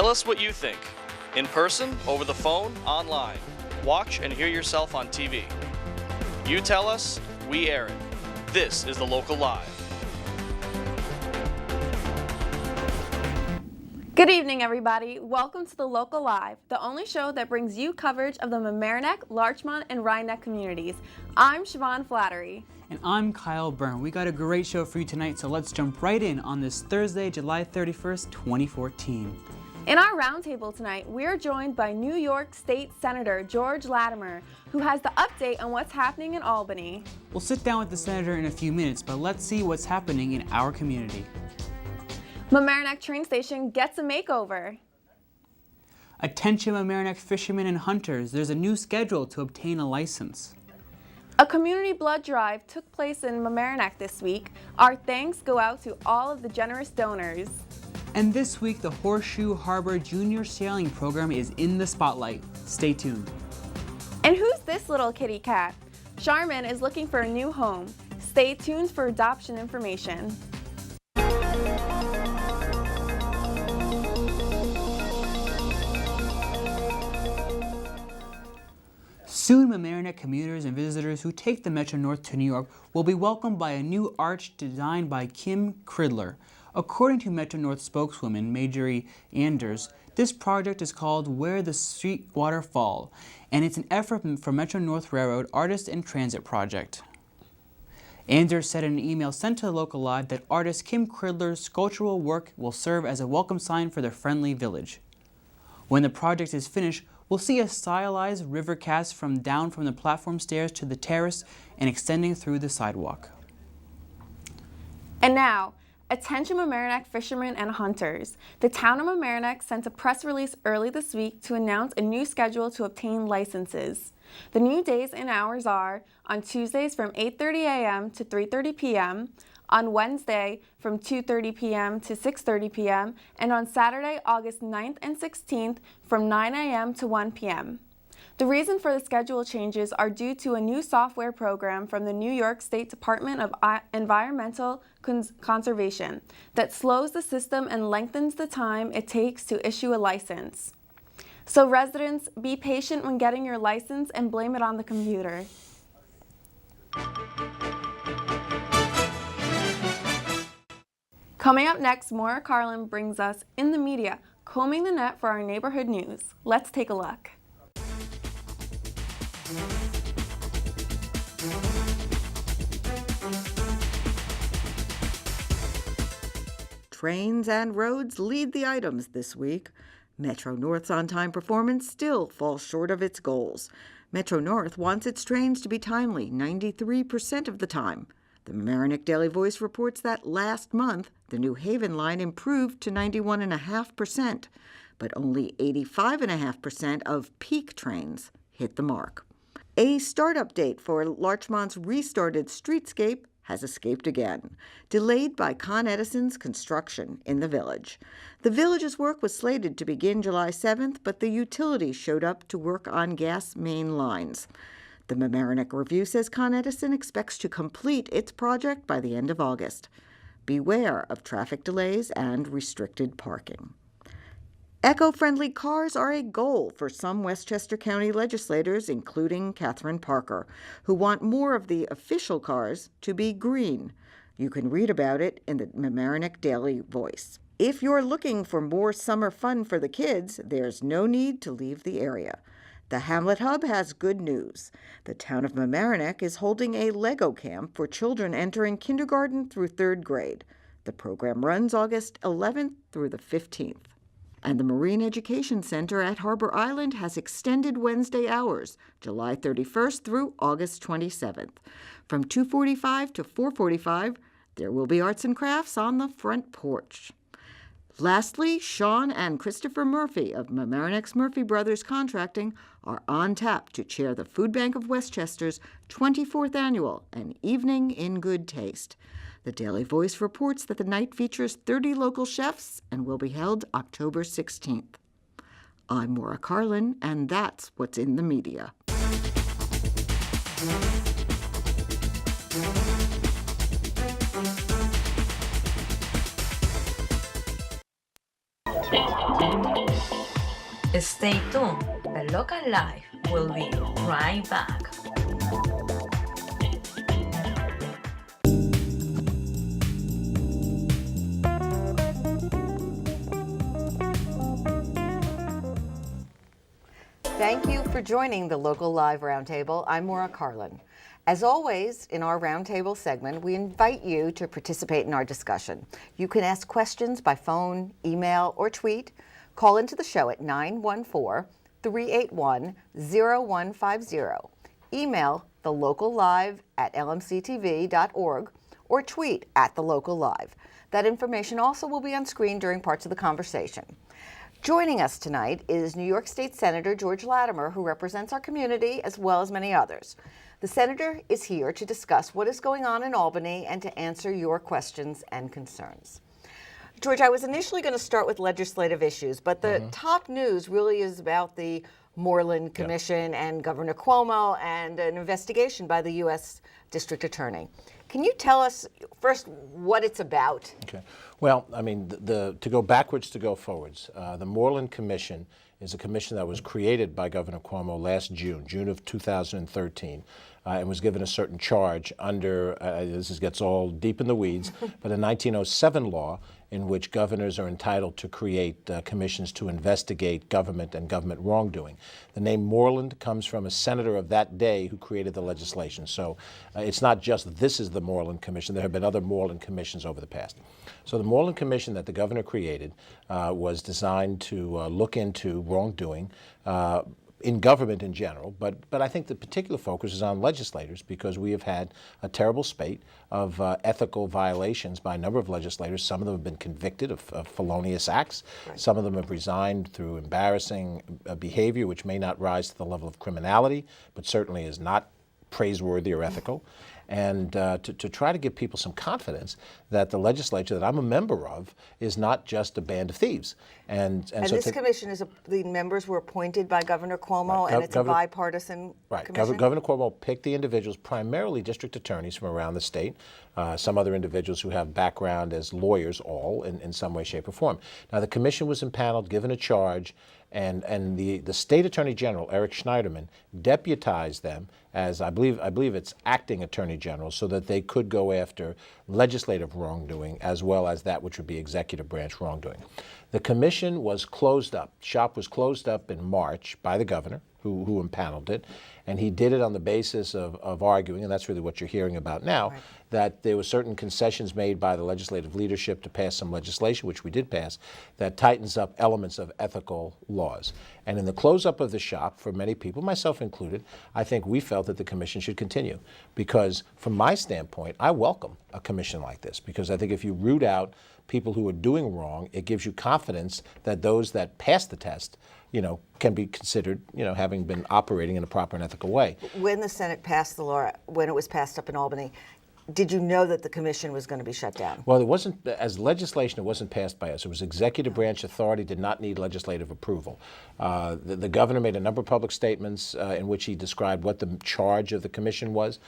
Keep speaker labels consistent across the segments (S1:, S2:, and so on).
S1: Tell us what you think. In person, over the phone, online. Watch and hear yourself on TV. You tell us, we air it. This is The Local Live.
S2: Good evening, everybody. Welcome to The Local Live, the only show that brings you coverage of the Mamaroneck, Larchmont, and Rhinebeck communities. I'm Siobhan Flattery.
S3: And I'm Kyle Byrne. We got a great show for you tonight, so let's jump right in on this Thursday, July 31st, 2014.
S2: In our roundtable tonight, we're joined by New York State Senator George Latimer, who has the update on what's happening in Albany.
S3: We'll sit down with the senator in a few minutes, but let's see what's happening in our community.
S2: Mamaroneck train station gets a makeover.
S3: Attention Mamaroneck fishermen and hunters, there's a new schedule to obtain a license.
S2: A community blood drive took place in Mamaroneck this week. Our thanks go out to all of the generous donors.
S3: And this week, the Horseshoe Harbor Junior Sailing Program is in the spotlight. Stay tuned.
S2: And who's this little kitty cat? Charmin is looking for a new home. Stay tuned for adoption information.
S3: Soon, Mamaroneck commuters and visitors who take the Metro North to New York will be welcomed by a new arch designed by Kim Cridler. According to Metro North spokeswoman Marjorie Anders, this project is called Where the Street Water Fall, and it's an effort for Metro North Railroad Artist and Transit Project. Anders said in an email sent to the Local Live that artist Kim Cridler's sculptural work will serve as a welcome sign for their friendly village. When the project is finished, we'll see a stylized river cast down from the platform stairs to the terrace and extending through the sidewalk.
S2: And now, attention Mamaroneck fishermen and hunters. The town of Mamaroneck sent a press release early this week to announce a new schedule to obtain licenses. The new days and hours are on Tuesdays from 8:30 a.m. to 3:30 p.m., on Wednesday from 2:30 p.m. to 6:30 p.m., and on Saturday, August 9th and 16th from 9 a.m. to 1 p.m. The reason for the schedule changes are due to a new software program from the New York State Department of Environmental Conservation that slows the system and lengthens the time it takes to issue a license. So residents, be patient when getting your license and blame it on the computer. Coming up next, Maura Carlin brings us In the Media, combing the net for our neighborhood news. Let's take a look.
S4: Trains and roads lead the items this week. Metro North's on-time performance still falls short of its goals. Metro North wants its trains to be timely 93% of the time. The Mamaroneck Daily Voice reports that last month, the New Haven line improved to 91.5%, but only 85.5% of peak trains hit the mark. A startup date for Larchmont's restarted streetscape has escaped again, delayed by Con Edison's construction in the village. The village's work was slated to begin July 7th, but the utility showed up to work on gas main lines. The Mamaroneck Review says Con Edison expects to complete its project by the end of August. Beware of traffic delays and restricted parking. Eco-friendly cars are a goal for some Westchester County legislators, including Catherine Parker, who want more of the official cars to be green. You can read about it in the Mamaroneck Daily Voice. If you're looking for more summer fun for the kids, there's no need to leave the area. The Hamlet Hub has good news. The town of Mamaroneck is holding a Lego camp for children entering kindergarten through 3rd grade. The program runs August 11th through the 15th. And the Marine Education Center at Harbor Island has extended Wednesday hours, July 31st through August 27th. From 2:45 to 4:45, there will be arts and crafts on the front porch. Lastly, Sean and Christopher Murphy of Mamaroneck's Murphy Brothers Contracting are on tap to chair the Food Bank of Westchester's 24th annual An Evening in Good Taste. The Daily Voice reports that the night features 30 local chefs and will be held October 16th. I'm Maura Carlin, and that's what's in the media.
S5: Stay tuned. The Local Live will be right back.
S4: Thank you for joining the Local Live Roundtable. I'm Maura Carlin. As always, in our Roundtable segment, we invite you to participate in our discussion. You can ask questions by phone, email, or tweet. Call into the show at 914-381-0150. Email thelocallive@lmctv.org or tweet @thelocallive. That information also will be on screen during parts of the conversation. Joining us tonight is New York State Senator George Latimer, who represents our community as well as many others. The senator is here to discuss what is going on in Albany and to answer your questions and concerns. George, I was initially going to start with legislative issues, but the top news really is about the Moreland Commission and Governor Cuomo and an investigation by the U.S. District Attorney. Can you tell us first what it's about?
S6: Okay. Well, I mean, to go backwards to go forwards, the Moreland Commission is a commission that was created by Governor Cuomo last June of 2013, and was given a certain charge under, gets all deep in the weeds, but a 1907 law in which governors are entitled to create commissions to investigate government and government wrongdoing. The name Moreland comes from a senator of that day who created the legislation. So it's not just this is the Moreland Commission. There have been other Moreland commissions over the past. So the Moreland Commission that the governor created was designed to look into wrongdoing in government in general, but I think the particular focus is on legislators, because we have had a terrible spate of ethical violations by a number of legislators. Some of them have been convicted of felonious acts. Right. Some of them have resigned through embarrassing behavior, which may not rise to the level of criminality, but certainly is not praiseworthy or ethical. And to try to give people some confidence that the legislature that I'm a member of is not just a band of thieves. And so
S4: this commission the members were appointed by Governor Cuomo, and it's a bipartisan commission?
S6: Governor Cuomo picked the individuals, primarily district attorneys from around the state, some other individuals who have background as lawyers, all in some way, shape, or form. Now, the commission was impaneled, given a charge, and the state attorney general, Eric Schneiderman, deputized them as, I believe it's acting attorney general, so that they could go after legislative wrongdoing as well as that which would be executive branch wrongdoing. The commission was closed up. Shop was closed up in March by the governor, who impaneled it, and he did it on the basis of arguing, and that's really what you're hearing about now, right, that there were certain concessions made by the legislative leadership to pass some legislation, which we did pass, that tightens up elements of ethical laws. And in the close-up of the shop, for many people, myself included, I think we felt that the commission should continue. Because from my standpoint, I welcome a commission like this, because I think if you root out people who are doing wrong, it gives you confidence that those that pass the test, can be considered, having been operating in a proper and ethical way.
S4: When the Senate passed the law, when it was passed up in Albany, did you know that the commission was going to be shut down?
S6: Well, it wasn't, as legislation, it wasn't passed by us. It was executive branch authority, did not need legislative approval. The governor made a number of public statements in which he described what the charge of the commission was.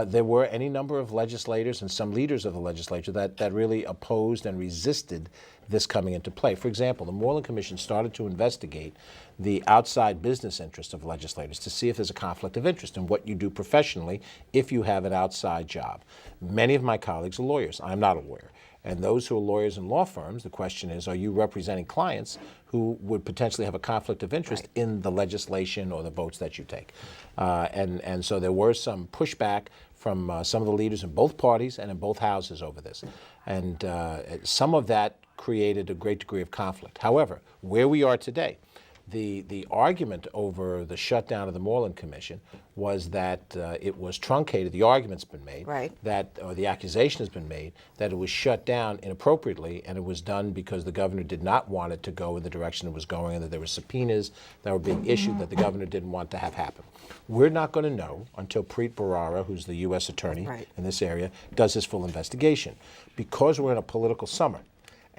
S6: There were any number of legislators and some leaders of the legislature that really opposed and resisted this coming into play. For example, the Moreland Commission started to investigate the outside business interests of legislators to see if there's a conflict of interest in what you do professionally if you have an outside job. Many of my colleagues are lawyers. I'm not a lawyer. And those who are lawyers in law firms, the question is, are you representing clients who would potentially have a conflict of interest in the legislation or the votes that you take? And so there were some pushback from some of the leaders in both parties and in both houses over this. And some of that created a great degree of conflict. However, where we are today, the argument over the shutdown of the Moreland Commission was that it was truncated. The argument's been made, right, or the accusation has been made that it was shut down inappropriately, and it was done because the governor did not want it to go in the direction it was going, and that there were subpoenas that were being issued that the governor didn't want to have happen. We're not going to know until Preet Bharara, who's the U.S. attorney in this area, does his full investigation. Because we're in a political summer,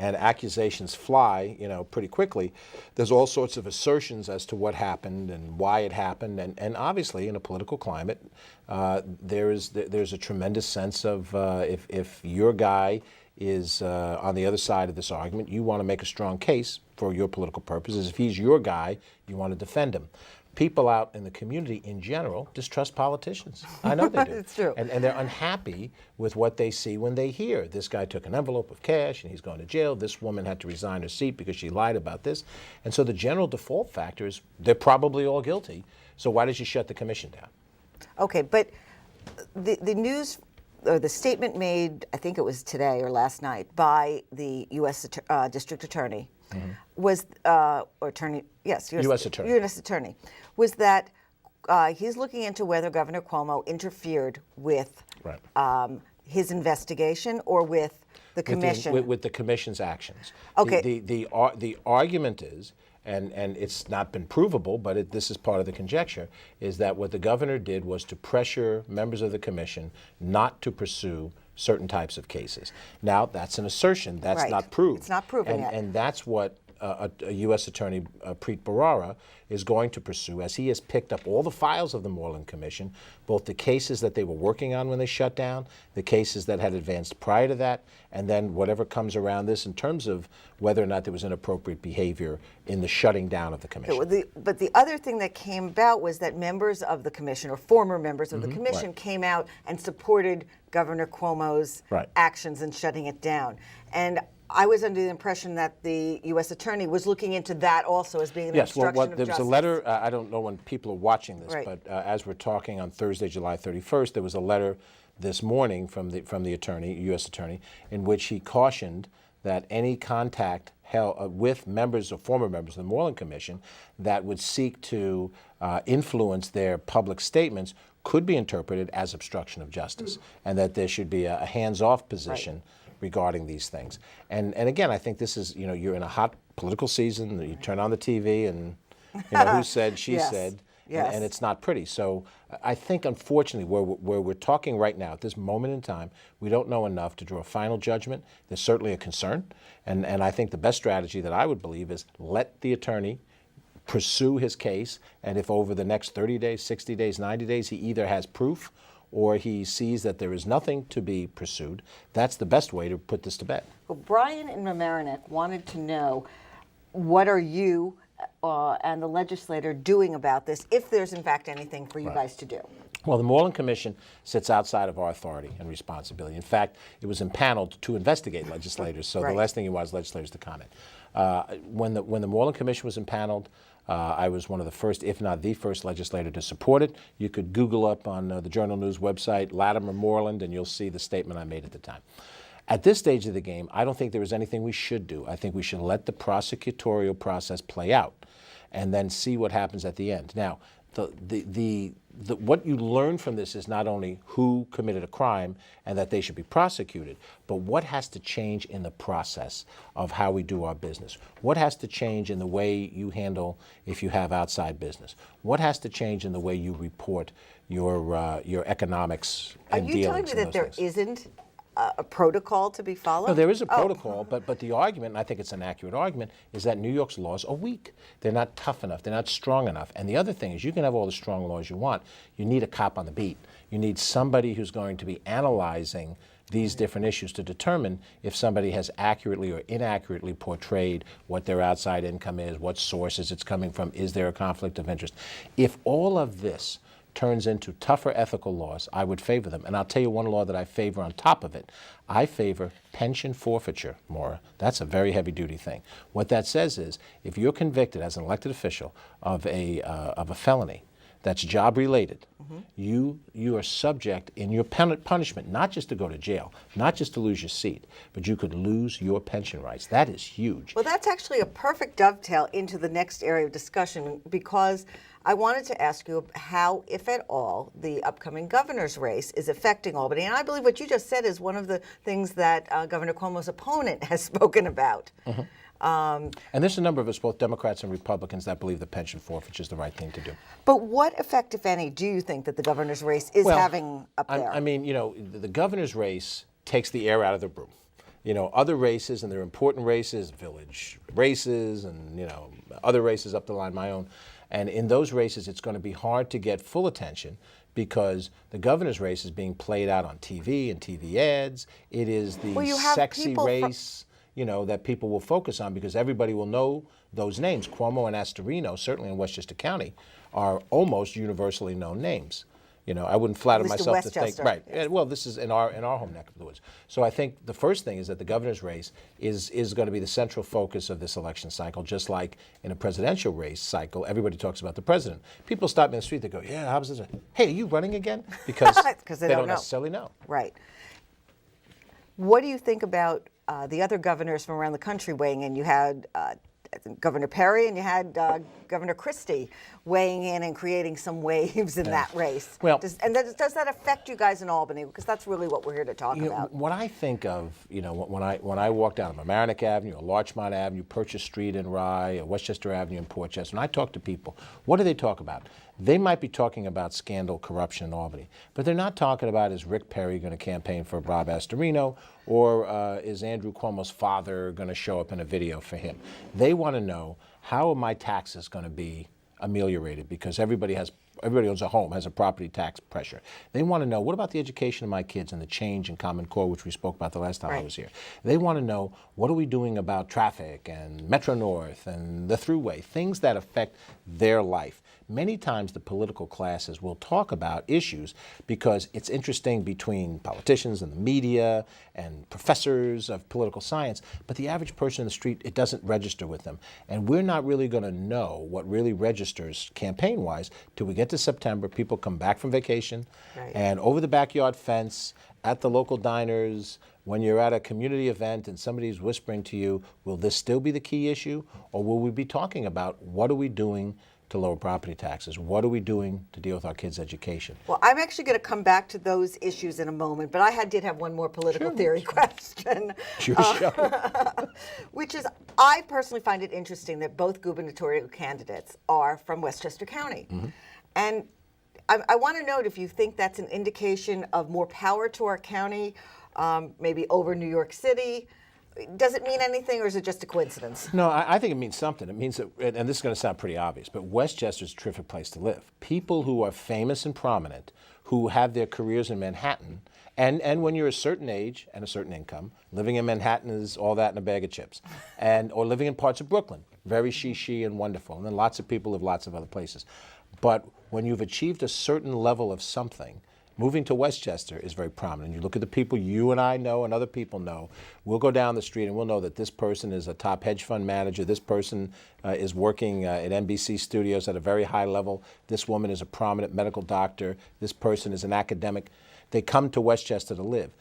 S6: and accusations fly, pretty quickly, there's all sorts of assertions as to what happened and why it happened, and obviously in a political climate, there's a tremendous sense of if your guy is on the other side of this argument. You want to make a strong case for your political purposes. If he's your guy, you want to defend him. People out in the community in general distrust politicians. I know they do.
S4: It's true.
S6: And they're unhappy with what they see when they hear this guy took an envelope of cash and he's going to jail. This woman had to resign her seat because she lied about this. And so the general default factor is they're probably all guilty. So why did you shut the commission down?
S4: Okay, but the news or the statement made, I think it was today or last night, by the U.S. District Attorney was, or attorney, yes,
S6: U.S. Attorney.
S4: U.S. Attorney, was that he's looking into whether Governor Cuomo interfered with his investigation or with the commission.
S6: With the commission's actions.
S4: Okay.
S6: The argument is, and it's not been provable, but this is part of the conjecture, is that what the governor did was to pressure members of the commission not to pursue certain types of cases. Now, that's an assertion. That's
S4: Right.
S6: not proved.
S4: It's not proven yet.
S6: And that's what a U.S. Attorney, Preet Bharara, is going to pursue, as he has picked up all the files of the Moreland Commission, both the cases that they were working on when they shut down, the cases that had advanced prior to that, and then whatever comes around this in terms of whether or not there was inappropriate behavior in the shutting down of the commission.
S4: But the other thing that came about was that members of the commission, or former members of the commission, came out and supported Governor Cuomo's actions in shutting it down. And I was under the impression that the U.S. Attorney was looking into that also as being an obstruction of
S6: there
S4: justice.
S6: was a letter, I don't know when people are watching this,
S4: Right.
S6: but as we're talking on Thursday, July 31st, there was a letter this morning from the attorney, U.S. Attorney, in which he cautioned that any contact with members or former members of the Moreland Commission that would seek to influence their public statements could be interpreted as obstruction of justice, and that there should be a hands-off position regarding these things. And again, I think this is, you're in a hot political season, you turn on the TV and, who said, she
S4: Yes.
S6: said,
S4: Yes.
S6: and it's not pretty. So I think, unfortunately, where we're talking right now, at this moment in time, we don't know enough to draw a final judgment. There's certainly a concern, and I think the best strategy that I would believe is let the attorney pursue his case, and if over the next 30 days, 60 days, 90 days, he either has proof or he sees that there is nothing to be pursued, that's the best way to put this to bed.
S4: Well, Brian in Mamaroneck wanted to know, what are you and the legislator doing about this, if there's in fact anything for you guys to do?
S6: Well, the Moreland Commission sits outside of our authority and responsibility. In fact, it was impaneled to investigate legislators, so the last thing you want is legislators to comment. When the Moreland Commission was impaneled, I was one of the first, if not the first, legislator to support it. You could Google up on the Journal News website, Latimer Moreland, and you'll see the statement I made at the time. At this stage of the game, I don't think there is anything we should do. I think we should let the prosecutorial process play out and then see what happens at the end. Now, what you learn from this is not only who committed a crime and that they should be prosecuted, but what has to change in the process of how we do our business. What has to change in the way you handle if you have outside business? What has to change in the way you report your economics and dealings?
S4: Are you telling me that there isn't a protocol to be followed?
S6: No, there is a protocol, but the argument, and I think it's an accurate argument, is that New York's laws are weak. They're not tough enough. They're not strong enough. And the other thing is, you can have all the strong laws you want. You need a cop on the beat. You need somebody who's going to be analyzing these different issues to determine if somebody has accurately or inaccurately portrayed what their outside income is, what sources it's coming from, is there a conflict of interest. If all of this turns into tougher ethical laws, I would favor them. And I'll tell you one law that I favor on top of it. I favor pension forfeiture, Maura. That's a very heavy-duty thing. What that says is, if you're convicted as an elected official of a felony that's job-related, you are subject in your punishment, not just to go to jail, not just to lose your seat, but you could lose your pension rights. That is huge.
S4: Well, that's actually a perfect dovetail into the next area of discussion, because I wanted to ask you how, if at all, the upcoming governor's race is affecting Albany. And I believe what you just said is one of the things that Governor Cuomo's opponent has spoken about.
S6: And there's a number of us, both Democrats and Republicans, that believe that pension forfeiture is the right thing to do.
S4: But what effect, if any, do you think that the governor's race is having up there?
S6: I mean, the governor's race takes the air out of the room. Other races, and they're important races, village races, and, other races up the line, my own. And in those races, it's going to be hard to get full attention because the governor's race is being played out on TV and TV ads. It is the
S4: Well, you have
S6: sexy
S4: people
S6: race, that people will focus on because everybody will know those names. Cuomo and Astorino, certainly in Westchester County, are almost universally known names. I wouldn't flatter
S4: At least in
S6: myself to think,
S4: Westchester.
S6: right?
S4: Yes.
S6: Well, this is in our home neck of the woods. So I think the first thing is that the governor's race is going to be the central focus of this election cycle. Just like in a presidential race cycle, everybody talks about the president. People stop me in the street. They go, "Yeah, how's this? Hey, are you running again?" Because
S4: they
S6: don't
S4: don't know.
S6: necessarily know.
S4: Right. What do you think about the other governors from around the country weighing in? You had I think Governor Perry and you had Governor Christie weighing in and creating some waves in that race.
S6: Well,
S4: does that affect you guys in Albany? Because that's really what we're here to talk about.
S6: What I think of, when I walk down Mamaroneck Avenue or Larchmont Avenue, Purchase Street in Rye, or Westchester Avenue in Portchester, when I talk to people, what do they talk about? They might be talking about scandal, corruption in Albany, but they're not talking about is Rick Perry going to campaign for Rob Astorino, or is Andrew Cuomo's father going to show up in a video for him? They want to know, how are my taxes going to be ameliorated? Because everybody owns a home, has a property tax pressure. They want to know, what about the education of my kids and the change in Common Core, which we spoke about the last time I was here? They want to know, what are we doing about traffic and Metro North and the Thruway, things that affect their life. Many times the political classes will talk about issues because it's interesting between politicians and the media and professors of political science, but the average person in the street, it doesn't register with them. And we're not really going to know what really registers campaign-wise till we get to September. People come back from vacation, and over the backyard fence, at the local diners, when you're at a community event and somebody's whispering to you, will this still be the key issue? Or will we be talking about, what are we doing to lower property taxes? What are we doing to deal with our kids' education?
S4: Well, I'm actually going to come back to those issues in a moment, but I did have one more political theory question. Which is, I personally find it interesting that both gubernatorial candidates are from Westchester County. And I want to note if you think that's an indication of more power to our county, maybe over New York City. Does it mean anything, or is it just a coincidence?
S6: No, I think it means something. It means that, and this is going to sound pretty obvious, but Westchester's a terrific place to live. People who are famous and prominent, who have their careers in Manhattan, and when you're a certain age and a certain income, living in Manhattan is all that and a bag of chips, or living in parts of Brooklyn, very she and wonderful. And then lots of people live lots of other places. But when you've achieved a certain level of something, moving to Westchester is very prominent. You look at the people you and I know and other people know. We'll go down the street and we'll know that this person is a top hedge fund manager. This person is working at NBC Studios at a very high level. This woman is a prominent medical doctor. This person is an academic. They come to Westchester to live.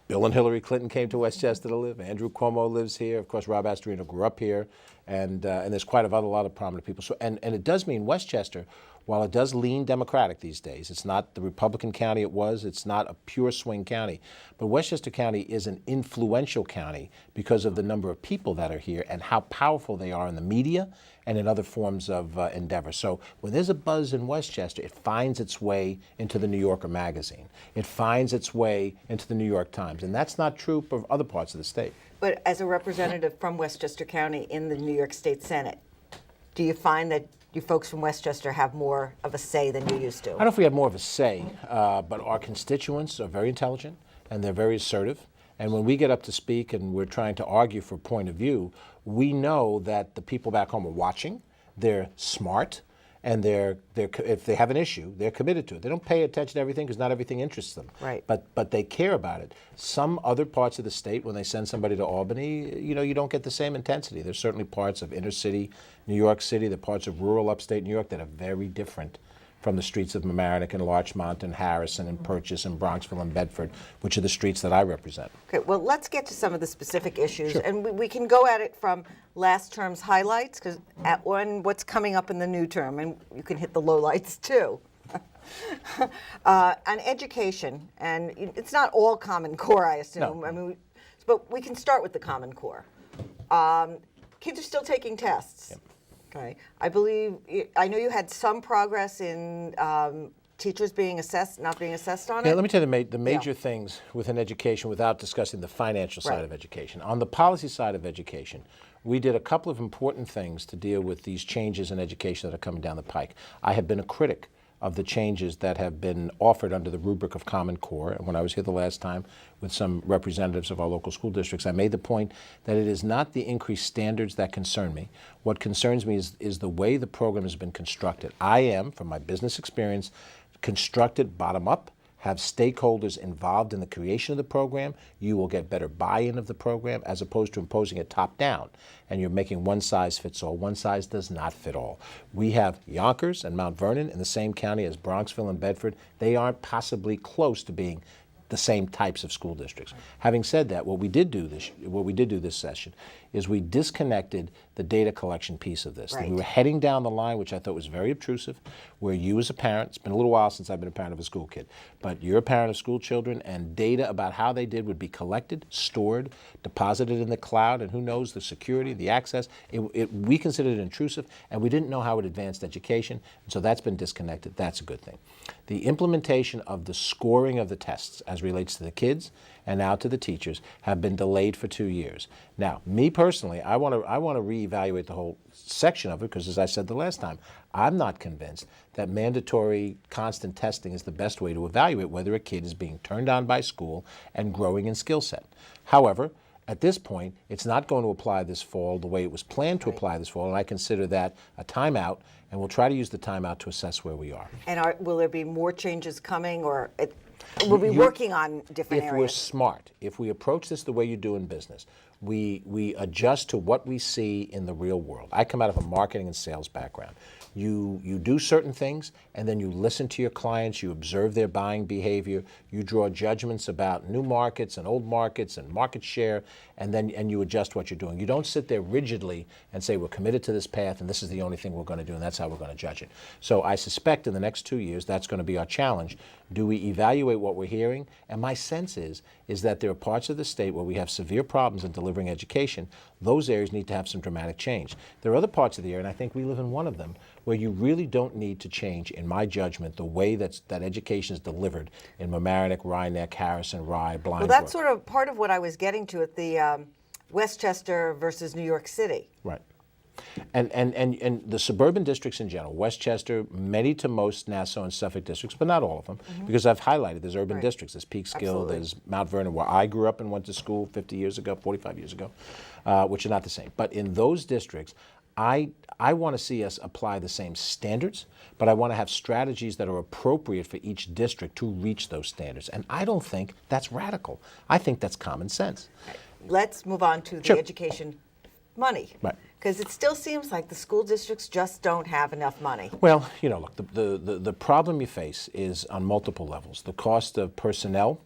S6: Bill and Hillary Clinton came to Westchester to live. Andrew Cuomo lives here. Of course, Rob Astorino grew up here. And there's quite a lot of prominent people. So, and it does mean Westchester, while it does lean Democratic these days, it's not the Republican county it was, it's not a pure swing county, but Westchester County is an influential county because of the number of people that are here and how powerful they are in the media and in other forms of endeavor. So when there's a buzz in Westchester, it finds its way into the New Yorker magazine. It finds its way into the New York Times, and that's not true for other parts of the state.
S4: But as a representative from Westchester County in the New York State Senate, do you find that you folks from Westchester have more of a say than you used to?
S6: I don't know if we have more of a say, but our constituents are very intelligent and they're very assertive. And when we get up to speak and we're trying to argue for a point of view, we know that the people back home are watching, they're smart, and if they have an issue, they're committed to it. They don't pay attention to everything because not everything interests them.
S4: Right.
S6: But they care about it. Some other parts of the state, when they send somebody to Albany, you don't get the same intensity. There's certainly parts of inner city New York City, the parts of rural upstate New York that are very different from the streets of Mamaroneck and Larchmont and Harrison and Purchase and Bronxville and Bedford, which are the streets that I represent.
S4: Okay, well, let's get to some of the specific issues. Sure. And we can go at it from last term's highlights, because what's coming up in the new term, and you can hit the lowlights too. On education, and it's not all Common Core, I assume.
S6: No.
S4: I mean, but we can start with the Common Core. Kids are still taking tests.
S6: Yep.
S4: Okay. I know you had some progress in teachers being assessed, not being assessed on it.
S6: Yeah, let me tell you the major things within education without discussing the financial side of education. On the policy side of education, we did a couple of important things to deal with these changes in education that are coming down the pike. I have been a critic of the changes that have been offered under the rubric of Common Core. And when I was here the last time with some representatives of our local school districts, I made the point that it is not the increased standards that concern me. What concerns me is the way the program has been constructed. I am, from my business experience, constructed bottom up, have stakeholders involved in the creation of the program. You will get better buy-in of the program as opposed to imposing it top down. And you're making one size fits all. One size does not fit all. We have Yonkers and Mount Vernon in the same county as Bronxville and Bedford. They aren't possibly close to being the same types of school districts. Having said that, what we did do this session is we disconnected the data collection piece of this.
S4: Right.
S6: We were heading down the line, which I thought was very obtrusive, where you as a parent, it's been a little while since I've been a parent of a school kid, but you're a parent of school children, and data about how they did would be collected, stored, deposited in the cloud, and who knows the security, the access. We considered it intrusive, and we didn't know how it advanced education, and so that's been disconnected. That's a good thing. The implementation of the scoring of the tests as relates to the kids and now to the teachers have been delayed for 2 years. Now, me personally, I want to reevaluate the whole section of it because, as I said the last time, I'm not convinced that mandatory constant testing is the best way to evaluate whether a kid is being turned on by school and growing in skill set. However, at this point, it's not going to apply this fall the way it was planned to apply this fall, and I consider that a timeout, and we'll try to use the timeout to assess where we are.
S4: And will there be more changes coming, or we'll be working on different
S6: If we're
S4: areas?
S6: smart, if we approach this the way you do in business, we adjust to what we see in the real world. I come out of a marketing and sales background. You do certain things, and then you listen to your clients, you observe their buying behavior, you draw judgments about new markets and old markets and market share, and you adjust what you're doing. You don't sit there rigidly and say, we're committed to this path, and this is the only thing we're going to do, and that's how we're going to judge it. So I suspect in the next 2 years, that's going to be our challenge. Do we evaluate what we're hearing? And my sense is that there are parts of the state where we have severe problems in delivering education. Those areas need to have some dramatic change. There are other parts of the area, and I think we live in one of them, where you really don't need to change, in my judgment, the way that education is delivered in Mamaroneck, Rhinebeck, Harrison, Rye, Blind
S4: Well, that's sort of part of what I was getting to at the Westchester versus New York City.
S6: Right. And the suburban districts in general, Westchester, many to most Nassau and Suffolk districts, but not all of them, because I've highlighted there's urban districts. There's Peekskill,
S4: Absolutely.
S6: there's Mount Vernon, where I grew up and went to school 50 years ago, 45 years ago, which are not the same. But in those districts, I want to see us apply the same standards, but I want to have strategies that are appropriate for each district to reach those standards. And I don't think that's radical. I think that's common sense.
S4: Let's move on to the
S6: Sure.
S4: education money.
S6: Right.
S4: Because it still seems like the school districts just don't have enough money.
S6: Well, look, the problem you face is on multiple levels. The cost of personnel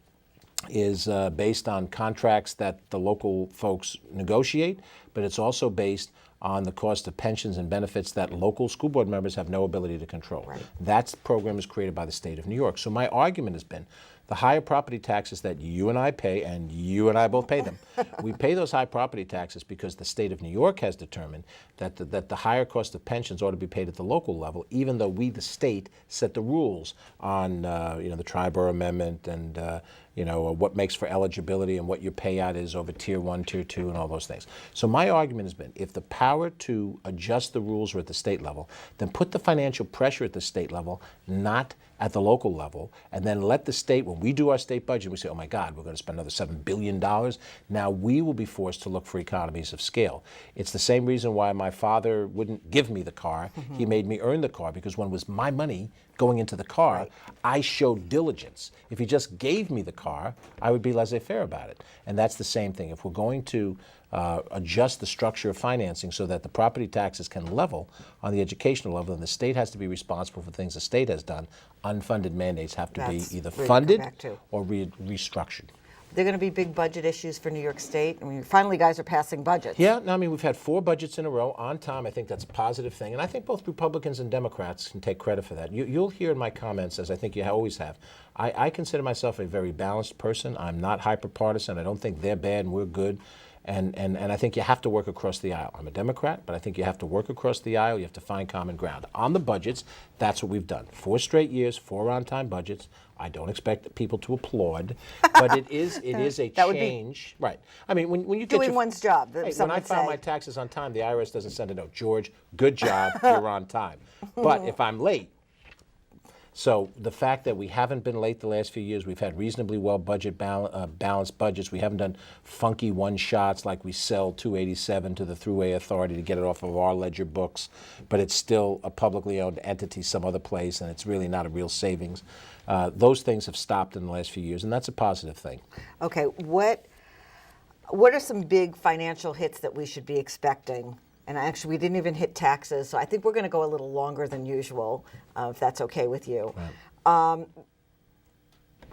S6: is based on contracts that the local folks negotiate, but it's also based on the cost of pensions and benefits that local school board members have no ability to control.
S4: Right.
S6: That program is created by the state of New York. So my argument has been the higher property taxes that you and I pay, and you and I both pay them, we pay those high property taxes because the state of New York has determined that the higher cost of pensions ought to be paid at the local level, even though we, the state, set the rules on the Triborough Amendment and what makes for eligibility and what your payout is over Tier 1, Tier 2, and all those things. So my argument has been, if the power to adjust the rules are at the state level, then put the financial pressure at the state level, not at the local level, and then let the state, when we do our state budget, we say, oh my God, we're going to spend another $7 billion. Now we will be forced to look for economies of scale. It's the same reason why my father wouldn't give me the car. He made me earn the car, because when it was my money going into the car,
S4: Right.
S6: I showed diligence. If he just gave me the car, I would be laissez-faire about it. And that's the same thing. If we're going to adjust the structure of financing so that the property taxes can level on the educational level, then the state has to be responsible for things the state has done. Unfunded mandates have to
S4: That's
S6: be either
S4: where you come
S6: funded
S4: back to.
S6: or restructured.
S4: They're going to be big budget issues for New York State. I mean, finally, guys are passing budgets.
S6: Yeah, no, I mean, we've had 4 budgets in a row on time. I think that's a positive thing. And I think both Republicans and Democrats can take credit for that. You'll hear in my comments, as I think you always have, I consider myself a very balanced person. I'm not hyper-partisan. I don't think they're bad and we're good. And I think you have to work across the aisle. I'm a Democrat, but I think you have to work across the aisle. You have to find common ground. On the budgets, that's what we've done. 4 straight years, 4 on-time budgets. I don't expect people to applaud, but it is a
S4: That would be
S6: change. Right. I mean, when you get
S4: doing one's job,
S6: Hey,
S4: some
S6: when I
S4: would
S6: file
S4: say.
S6: my taxes on time, the IRS doesn't send a note. George, good job, you're on time. But if I'm late, So the fact that we haven't been late the last few years, we've had reasonably well balanced budgets. We haven't done funky one-shots like we sell 287 to the Thruway Authority to get it off of our ledger books, but it's still a publicly owned entity some other place, and it's really not a real savings. Those things have stopped in the last few years, and that's a positive thing.
S7: Okay, what are some big financial hits that we should be expecting? And actually, we didn't even hit taxes, so I think we're going to go a little longer than usual, if that's okay with you. Right.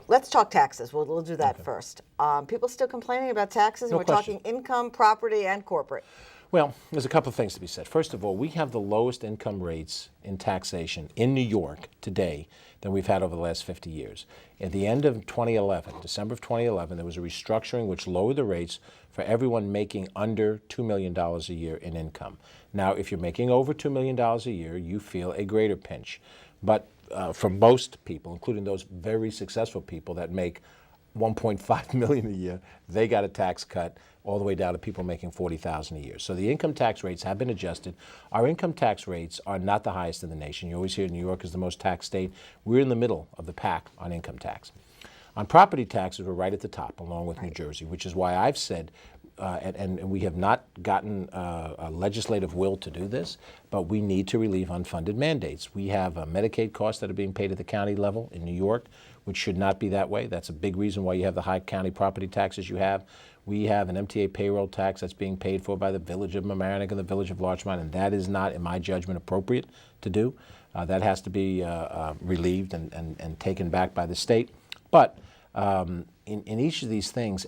S7: Let's talk taxes. We'll do that first. People still complaining about taxes?
S6: No
S7: We're
S6: question.
S7: talking income, property, and corporate.
S6: Well, there's a couple of things to be said. First of all, we have the lowest income rates in taxation in New York today than we've had over the last 50 years. At the end of 2011, December of 2011, there was a restructuring which lowered the rates for everyone making under $2 million a year in income. Now, if you're making over $2 million a year, you feel a greater pinch. But for most people, including those very successful people that make $1.5 million a year, they got a tax cut all the way down to people making $40,000 a year. So the income tax rates have been adjusted. Our income tax rates are not the highest in the nation. You always hear New York is the most taxed state. We're in the middle of the pack on income tax. On property taxes, we're right at the top, along with New Jersey, which is why I've said, and we have not gotten a legislative will to do this, but we need to relieve unfunded mandates. We have Medicaid costs that are being paid at the county level in New York, which should not be that way. That's a big reason why you have the high county property taxes you have. We have an MTA payroll tax that's being paid for by the Village of Mamaroneck and the Village of Larchmont, and that is not, in my judgment, appropriate to do. That has to be relieved and taken back by the state. But in each of these things,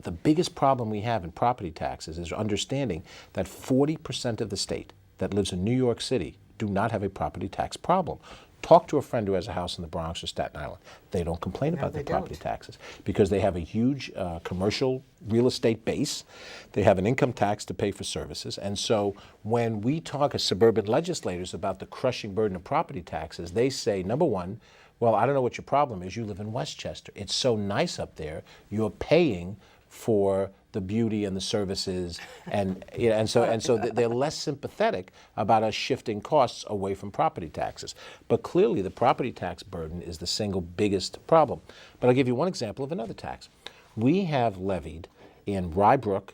S6: the biggest problem we have in property taxes is understanding that 40% of the state that lives in New York City do not have a property tax problem. Talk to a friend who has a house in the Bronx or Staten Island. They don't complain about their property taxes because they have a huge commercial real estate base. They have an income tax to pay for services. And so when we talk as suburban legislators about the crushing burden of property taxes, they say, number one, well, I don't know what your problem is. You live in Westchester. It's so nice up there. You're paying for the beauty and the services, and so they're less sympathetic about us shifting costs away from property taxes. But clearly, the property tax burden is the single biggest problem. But I'll give you one example of another tax. We have levied in Rye Brook,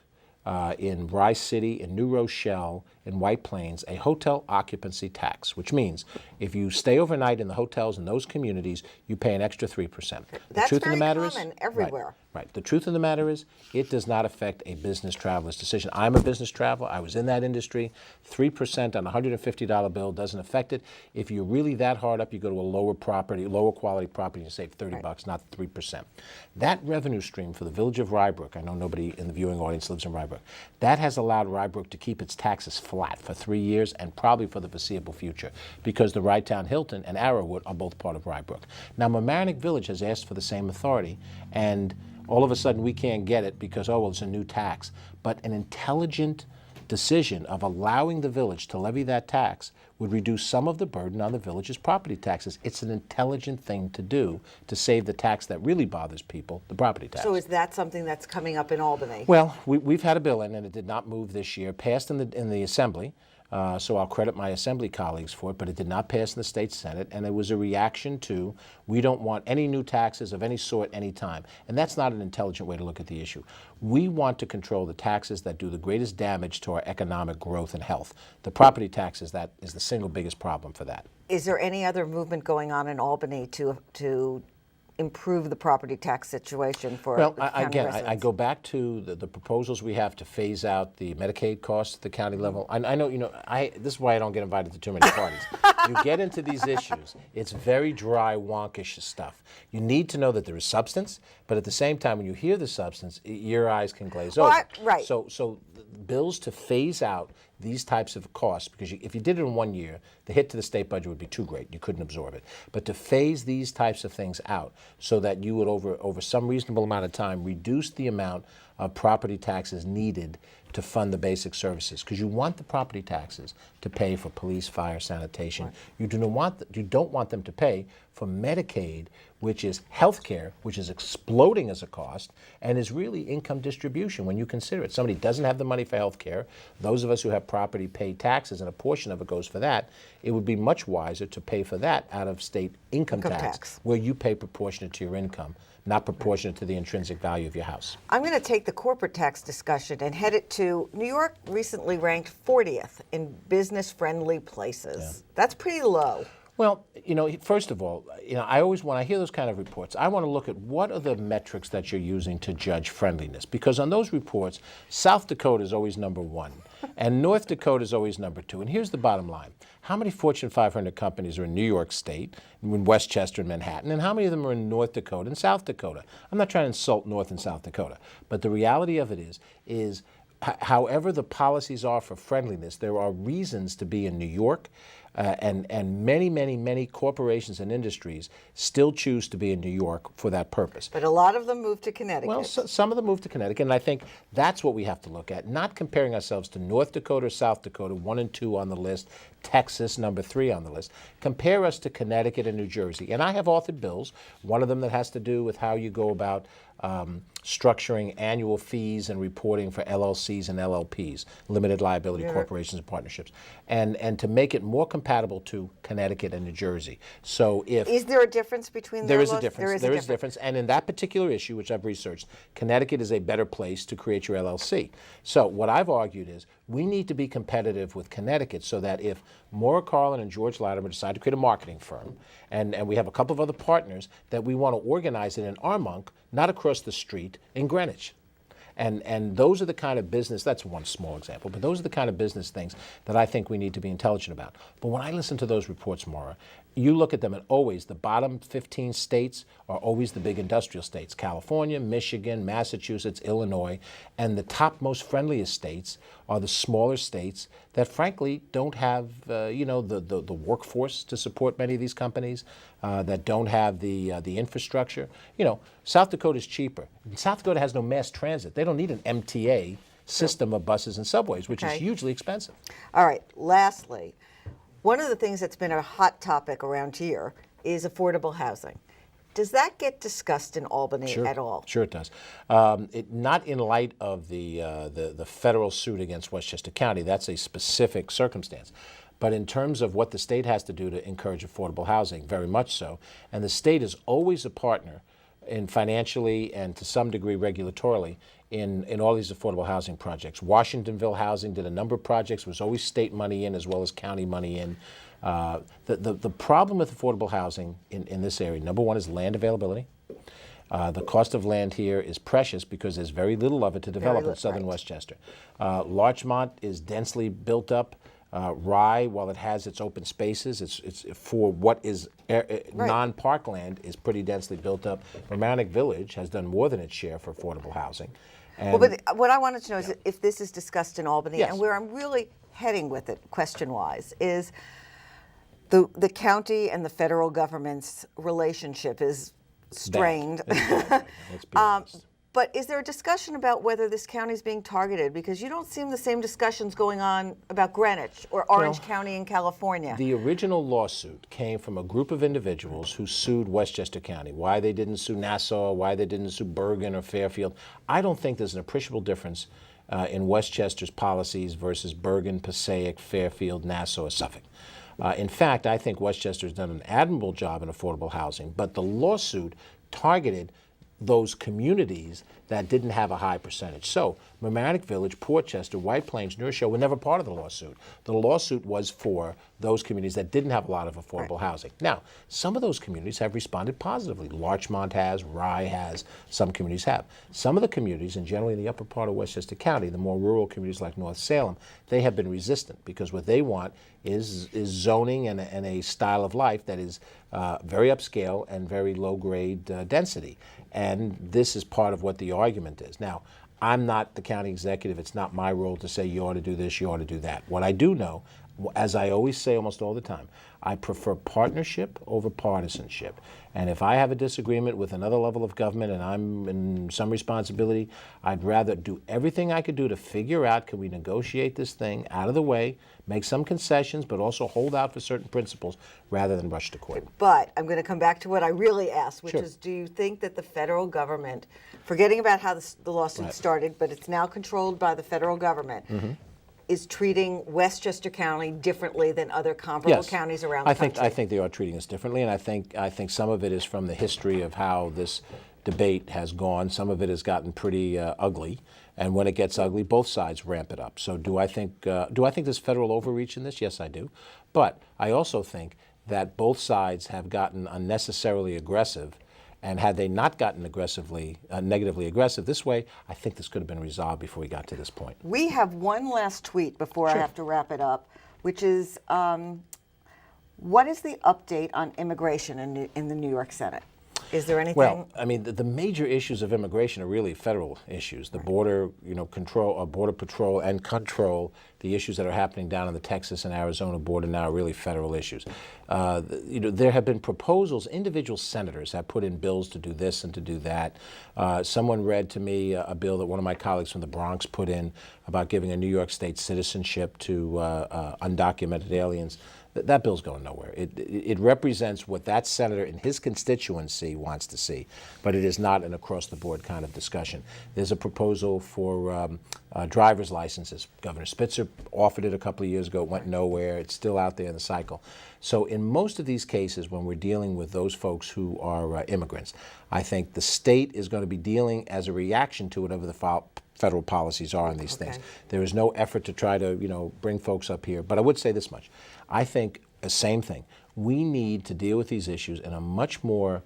S6: in Rye City, in New Rochelle, in White Plains, a hotel occupancy tax, which means if you stay overnight in the hotels in those communities, you pay an extra 3%.
S7: That's very common everywhere.
S6: Right. The truth of the matter is, it does not affect a business traveler's decision. I'm a business traveler. I was in that industry. 3% on a $150 bill doesn't affect it. If you're really that hard up, you go to a lower quality property, and you save $30, not 3%. That revenue stream for the Village of Rye Brook, I know nobody in the viewing audience lives in Rye Brook, that has allowed Rye Brook to keep its taxes flat for 3 years and probably for the foreseeable future, because the Rye-Town Hilton and Arrowwood are both part of Rye Brook. Now, Mamaroneck Village has asked for the same authority, and all of a sudden we can't get it because, oh, well, it's a new tax. But an intelligent decision of allowing the village to levy that tax would reduce some of the burden on the village's property taxes. It's an intelligent thing to do to save the tax that really bothers people, the property tax.
S7: So is that something that's coming up in Albany?
S6: Well, we've had a bill in, and it did not move this year, passed in the Assembly. So I'll credit my Assembly colleagues for it, but it did not pass in the state Senate, and it was a reaction to, we don't want any new taxes of any sort anytime. And that's not an intelligent way to look at the issue. We want to control the taxes that do the greatest damage to our economic growth and health. The property taxes, that is the single biggest problem for that.
S7: Is there any other movement going on in Albany to improve the property tax situation for county residents?
S6: I go back to the proposals we have to phase out the Medicaid costs at the county level. I know, this is why I don't get invited to too many parties. You get into these issues, it's very dry, wonkish stuff. You need to know that there is substance, but at the same time, when you hear the substance, your eyes can glaze over.
S7: Right.
S6: So bills to phase out these types of costs, because if you did it in 1 year, the hit to the state budget would be too great. You couldn't absorb it. But to phase these types of things out so that you would, over some reasonable amount of time, reduce the amount of property taxes needed to fund the basic services, because you want the property taxes to pay for police, fire, sanitation. Right. You don't want them to pay for Medicaid, which is health care, which is exploding as a cost, and is really income distribution when you consider it. Somebody doesn't have the money for health care. Those of us who have property pay taxes, and a portion of it goes for that. It would be much wiser to pay for that out of state income tax, where you pay proportionate to your income, not proportionate to the intrinsic value of your house.
S7: I'm going to take the corporate tax discussion and head it to New York. Recently ranked 40th in business-friendly places. Yeah. That's pretty low.
S6: Well, first of all, I always, when I hear those kind of reports, I want to look at what are the metrics that you're using to judge friendliness. Because on those reports, South Dakota is always number one, and North Dakota is always number two. And here's the bottom line. How many Fortune 500 companies are in New York State, in Westchester and Manhattan, and how many of them are in North Dakota and South Dakota? I'm not trying to insult North and South Dakota, but the reality of it is however the policies are for friendliness, there are reasons to be in New York, and many corporations and industries still choose to be in New York for that purpose.
S7: But a lot of them move to Connecticut.
S6: Well, some of them move to Connecticut, and I think that's what we have to look at, not comparing ourselves to North Dakota or South Dakota, 1 and 2 on the list, Texas, number 3 on the list. Compare us to Connecticut and New Jersey. And I have authored bills, one of them that has to do with how you go about structuring annual fees and reporting for LLCs and LLPs, limited liability corporations and partnerships, and to make it more compatible to Connecticut and New Jersey. So is
S7: there a difference between
S6: there is a difference. There is a difference, and in that particular issue, which I've researched, Connecticut is a better place to create your LLC. So what I've argued is we need to be competitive with Connecticut so that if Maura Carlin and George Latimer decide to create a marketing firm, and we have a couple of other partners, that we want to organize it in Armonk, not across the street in Greenwich. And those are the kind of business, that's one small example, but those are the kind of business things that I think we need to be intelligent about. But when I listen to those reports, Maura, you look at them and always the bottom 15 states are always the big industrial states, California, Michigan, Massachusetts, Illinois, and the top most friendliest states are the smaller states that frankly don't have the workforce to support many of these companies, that don't have the infrastructure. South Dakota is cheaper. South Dakota has no mass transit. They don't need an MTA system of buses and subways, which is hugely expensive.
S7: All right, lastly, one of the things that's been a hot topic around here is affordable housing. Does that get discussed in Albany at all?
S6: Sure it does. Not in light of the federal suit against Westchester County. That's a specific circumstance. But in terms of what the state has to do to encourage affordable housing, very much so. And the state is always a partner in financially and to some degree regulatorily in all these affordable housing projects. Washingtonville Housing did a number of projects. There was always state money in as well as county money in. The problem with affordable housing in this area, number one, is land availability. The cost of land here is precious because there's very little of it to develop in southern Westchester. Larchmont is densely built up. Rye, while it has its open spaces, it's for what is non-parkland, is pretty densely built up. Romantic Village has done more than its share for affordable housing.
S7: But what I wanted to know is if this is discussed in Albany, and where I'm really heading with it, question-wise, is the county and the federal government's relationship is strained.
S6: Let's be honest.
S7: But is there a discussion about whether this county is being targeted? Because you don't see the same discussions going on about Greenwich or Orange County in California.
S6: The original lawsuit came from a group of individuals who sued Westchester County. Why they didn't sue Nassau, why they didn't sue Bergen or Fairfield. I don't think there's an appreciable difference in Westchester's policies versus Bergen, Passaic, Fairfield, Nassau, or Suffolk. In fact, I think Westchester's done an admirable job in affordable housing, but the lawsuit targeted those communities that didn't have a high percentage. So Mamaroneck Village, Portchester, White Plains, Neosho were never part of the lawsuit. The lawsuit was for those communities that didn't have a lot of affordable housing. Now, some of those communities have responded positively. Larchmont has, Rye has, some communities have. Some of the communities, and generally in the upper part of Westchester County, the more rural communities like North Salem, they have been resistant because what they want is zoning and a style of life that is very upscale and very low-grade density. And this is part of what the argument is. Now, I'm not the county executive. It's not my role to say you ought to do this, you ought to do that. What I do know, As I always say almost all the time, I prefer partnership over partisanship. And if I have a disagreement with another level of government and I'm in some responsibility, I'd rather do everything I could do to figure out, can we negotiate this thing out of the way, make some concessions, but also hold out for certain principles rather than rush to court.
S7: But I'm going to come back to what I really asked, which
S6: Sure.
S7: is, do you think that the federal government, forgetting about how the lawsuit
S6: Right.
S7: started, but it's now controlled by the federal government, is treating Westchester County differently than other comparable counties around the country?
S6: I think they are treating us differently, and I think some of it is from the history of how this debate has gone. Some of it has gotten pretty ugly, and when it gets ugly, both sides ramp it up. So do I think there's federal overreach in this? Yes, I do. But I also think that both sides have gotten unnecessarily aggressive. And had they not gotten negatively aggressive this way, I think this could have been resolved before we got to this point.
S7: We have one last tweet before I have to wrap it up, which is, what is the update on immigration in the New York Senate? Is there anything?
S6: Well, I mean, the major issues of immigration are really federal issues. The border, control, border patrol and control. The issues that are happening down on the Texas and Arizona border now are really federal issues. There have been proposals. Individual senators have put in bills to do this and to do that. Someone read to me a bill that one of my colleagues from the Bronx put in about giving a New York State citizenship to undocumented aliens. That bill's going nowhere. It represents what that senator in his constituency wants to see, but it is not an across-the-board kind of discussion. There's a proposal for driver's licenses. Governor Spitzer offered it a couple of years ago. It went nowhere. It's still out there in the cycle. So in most of these cases, when we're dealing with those folks who are immigrants, I think the state is going to be dealing as a reaction to whatever the federal policies are on these things. There is no effort to try to, bring folks up here. But I would say this much. I think the same thing. We need to deal with these issues in a much more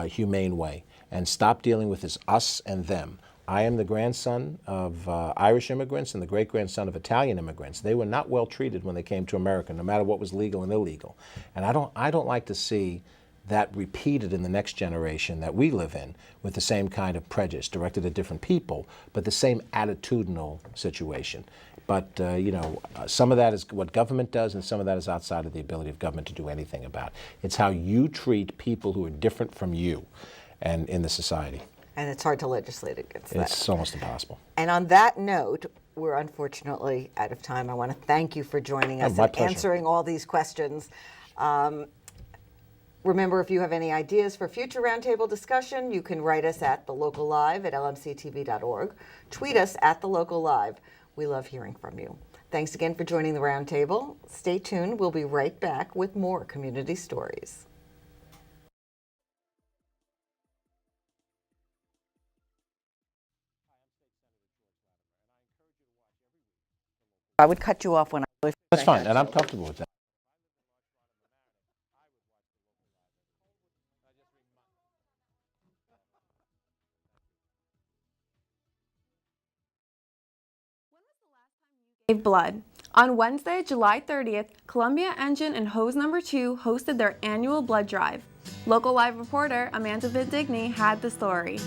S6: humane way and stop dealing with this us and them. I am the grandson of Irish immigrants and the great-grandson of Italian immigrants. They were not well treated when they came to America, no matter what was legal and illegal. And I don't like to see that repeated in the next generation that we live in with the same kind of prejudice directed at different people, but the same attitudinal situation. But, some of that is what government does, and some of that is outside of the ability of government to do anything about. It's how you treat people who are different from you and in the society.
S7: And it's hard to legislate against that.
S6: It's almost impossible.
S7: And on that note, we're unfortunately out of time. I want to thank you for joining us and answering all these questions. Remember, if you have any ideas for future roundtable discussion, you can write us at thelocallive@lmctv.org. Tweet us at thelocallive. We love hearing from you. Thanks again for joining the roundtable. Stay tuned. We'll be right back with more community stories. I would cut you off when I...
S6: That's fine, and I'm comfortable with that.
S2: Gave blood. On Wednesday, July 30th, Columbia Engine and Hose No. 2 hosted their annual blood drive. Local Live reporter Amanda Vidigny had the story.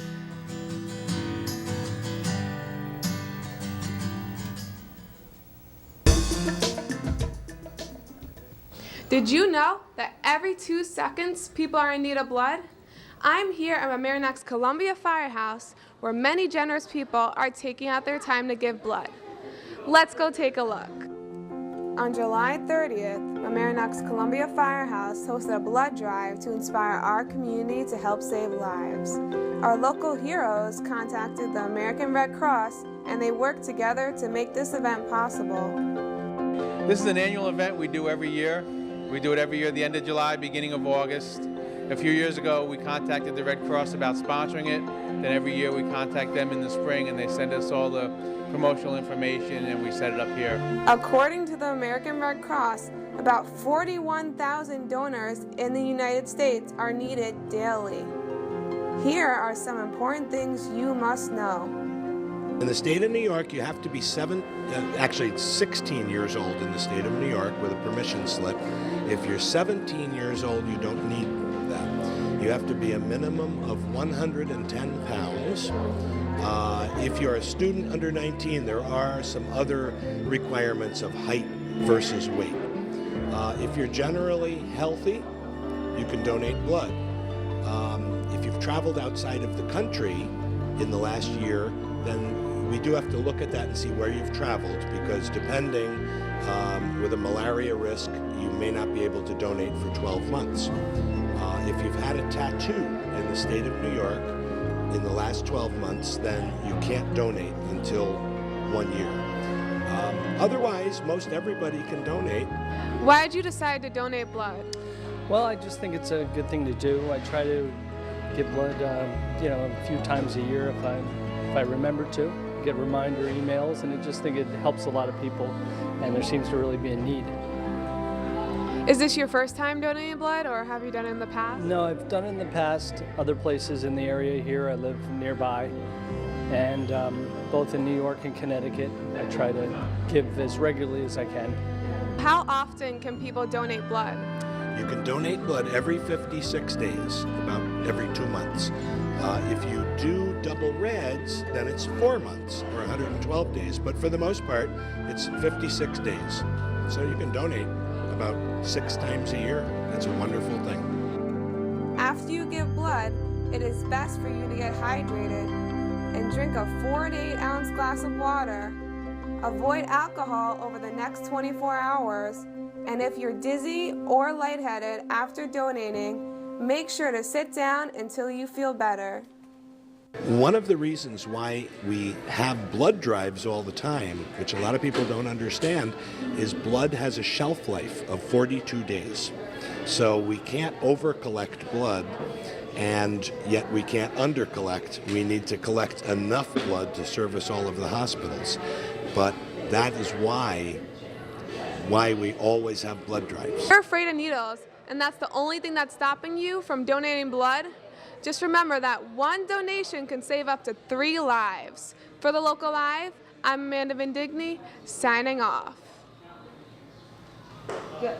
S8: Did you know that every 2 seconds people are in need of blood? I'm here at Mamaronac's Columbia Firehouse, where many generous people are taking out their time to give blood. Let's go take a look. On July 30th, Mamaronac's Columbia Firehouse hosted a blood drive to inspire our community to help save lives. Our local heroes contacted the American Red Cross, and they worked together to make this event possible.
S9: This is an annual event we do every year. We do it every year at the end of July, beginning of August. A few years ago, we contacted the Red Cross about sponsoring it. Then every year we contact them in the spring, and they send us all the promotional information, and we set it up here.
S8: According to the American Red Cross, about 41,000 donors in the United States are needed daily. Here are some important things you must know.
S10: In the state of New York, you have to be 16 years old in the state of New York with a permission slip. If you're 17 years old, you don't need that. You have to be a minimum of 110 pounds. If you're a student under 19, there are some other requirements of height versus weight. If you're generally healthy, you can donate blood. If you've traveled outside of the country in the last year, then we do have to look at that and see where you've traveled, because depending, with a malaria risk, you may not be able to donate for 12 months. If you've had a tattoo in the state of New York in the last 12 months, then you can't donate until 1 year. Otherwise, most everybody can donate.
S8: Why did you decide to donate blood?
S11: Well, I just think it's a good thing to do. I try to give blood, a few times a year if I remember to. Get reminder emails, and I just think it helps a lot of people, and there seems to really be a need.
S8: Is this your first time donating blood, or have you done it in the past?
S11: No, I've done it in the past, other places in the area here. I live nearby, and both in New York and Connecticut, I try to give as regularly as I can.
S8: How often can people donate blood?
S10: You can donate blood every 56 days, about every 2 months. If you do double reds, then it's 4 months or 112 days, but for the most part, it's 56 days. So you can donate about 6 times a year. It's a wonderful thing.
S8: After you give blood, it is best for you to get hydrated and drink a 4 to 8 ounce glass of water. Avoid alcohol over the next 24 hours. And if you're dizzy or lightheaded after donating, make sure to sit down until you feel better.
S10: One of the reasons why we have blood drives all the time, which a lot of people don't understand, is blood has a shelf life of 42 days. So we can't over-collect blood, and yet we can't under-collect. We need to collect enough blood to service all of the hospitals. But that is why we always have blood drives.
S8: You're afraid of needles, and that's the only thing that's stopping you from donating blood? Just remember that one donation can save up to 3 lives. For the Local Live, I'm Amanda Vendigny, signing off. Good.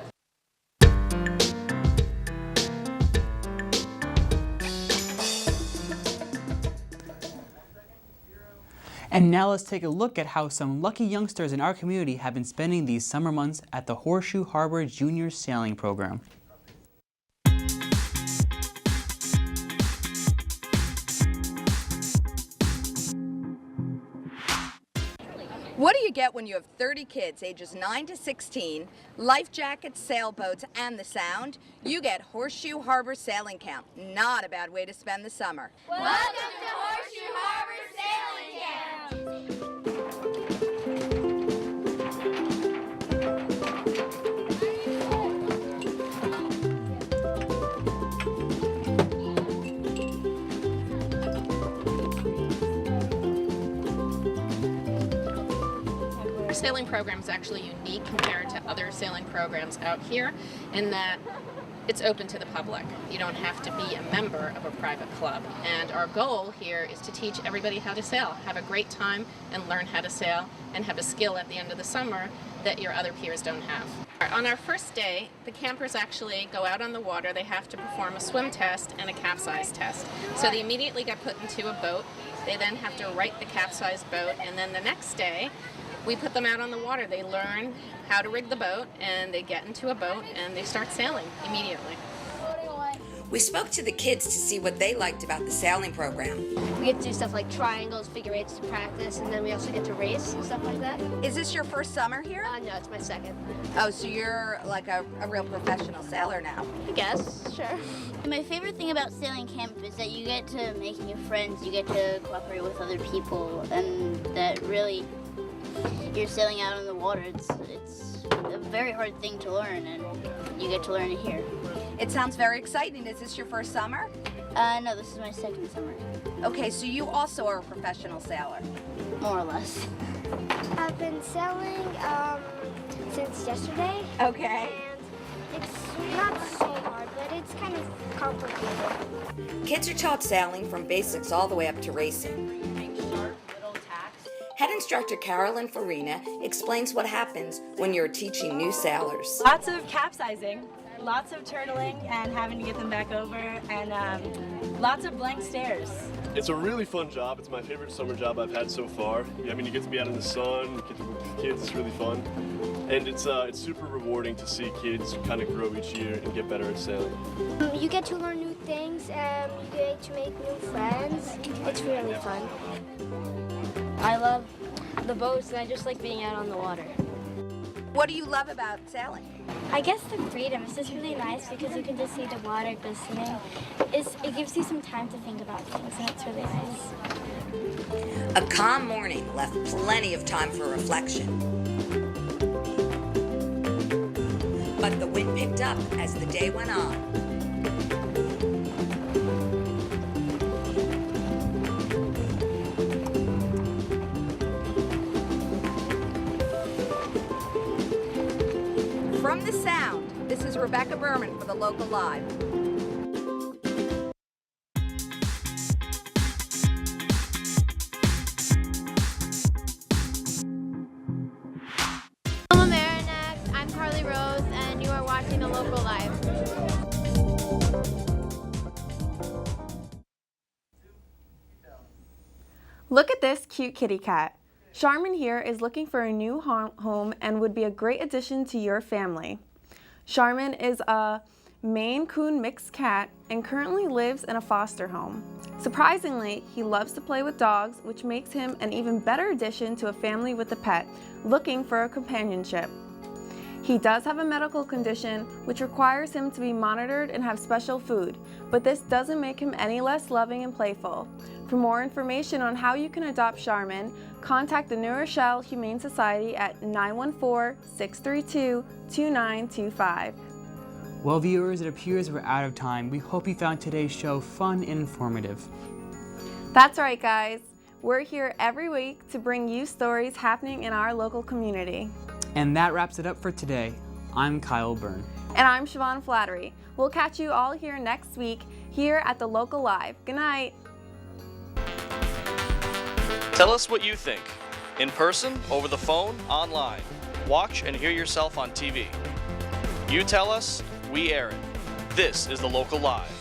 S3: And now let's take a look at how some lucky youngsters in our community have been spending these summer months at the Horseshoe Harbor Junior Sailing Program.
S12: What do you get when you have 30 kids ages 9 to 16, life jackets, sailboats, and the sound? You get Horseshoe Harbor Sailing Camp. Not a bad way to spend the summer.
S13: Welcome to Horseshoe Harbor Sailing Camp!
S14: Our sailing program is actually unique compared to other sailing programs out here in that it's open to the public. You don't have to be a member of a private club. And our goal here is to teach everybody how to sail, have a great time and learn how to sail, and have a skill at the end of the summer that your other peers don't have. On our first day, the campers actually go out on the water. They have to perform a swim test and a capsize test. So they immediately get put into a boat. They then have to right the capsized boat, and then the next day, we put them out on the water. They learn how to rig the boat, and they get into a boat, and they start sailing immediately.
S12: We spoke to the kids to see what they liked about the sailing program.
S13: We get to do stuff like triangles, figure eights to practice, and then we also get to race and stuff like that.
S12: Is this your first summer here?
S13: No, it's my second.
S12: Oh, so you're like a real professional sailor now.
S13: I guess, sure.
S15: My favorite thing about sailing camp is that you get to make new friends, you get to cooperate with other people, and that really you're sailing out on the water. It's a very hard thing to learn, and you get to learn it here.
S12: It sounds very exciting. Is this your first summer?
S15: No, this is my second summer.
S12: Okay, so you also are a professional sailor?
S15: More or less.
S16: I've been sailing since yesterday.
S12: Okay.
S16: And it's not so hard, but it's kind of complicated.
S12: Kids are taught sailing from basics all the way up to racing. Head instructor Carolyn Farina explains what happens when you're teaching new sailors.
S17: Lots of capsizing, lots of turtling and having to get them back over, and lots of blank stares. It's a really fun job. It's my favorite summer job I've had so far. I mean, you get to be out in the sun, you get to work with the kids, it's really fun. And it's super rewarding to see kids kind of grow each year and get better at sailing.
S16: You get to learn new things and you get to make new friends. It's really fun.
S13: I love the boats and I just like being out on the water.
S12: What do you love about sailing?
S16: I guess the freedom is just really nice because you can just see the water glistening. It gives you some time to think about things and it's really nice.
S12: A calm morning left plenty of time for reflection. But the wind picked up as the day went on. From the Sound, this is Rebecca Berman for the Local Live.
S18: Hello Merrimack, I'm Carly Rose and you are watching the Local Live.
S2: Look at this cute kitty cat. Charmin here is looking for a new home and would be a great addition to your family. Charmin is a Maine Coon mixed cat and currently lives in a foster home. Surprisingly, he loves to play with dogs, which makes him an even better addition to a family with a pet looking for a companionship. He does have a medical condition which requires him to be monitored and have special food, but this doesn't make him any less loving and playful. For more information on how you can adopt Charmin, contact the New Rochelle Humane Society at 914-632-2925.
S3: Well, viewers, it appears we're out of time. We hope you found today's show fun and informative.
S2: That's right, guys. We're here every week to bring you stories happening in our local community.
S3: And that wraps it up for today. I'm Kyle Byrne.
S2: And I'm Siobhan Flattery. We'll catch you all here next week here at the Local Live. Good night.
S1: Tell us what you think. In person, over the phone, online. Watch and hear yourself on TV. You tell us, we air it. This is the Local Live.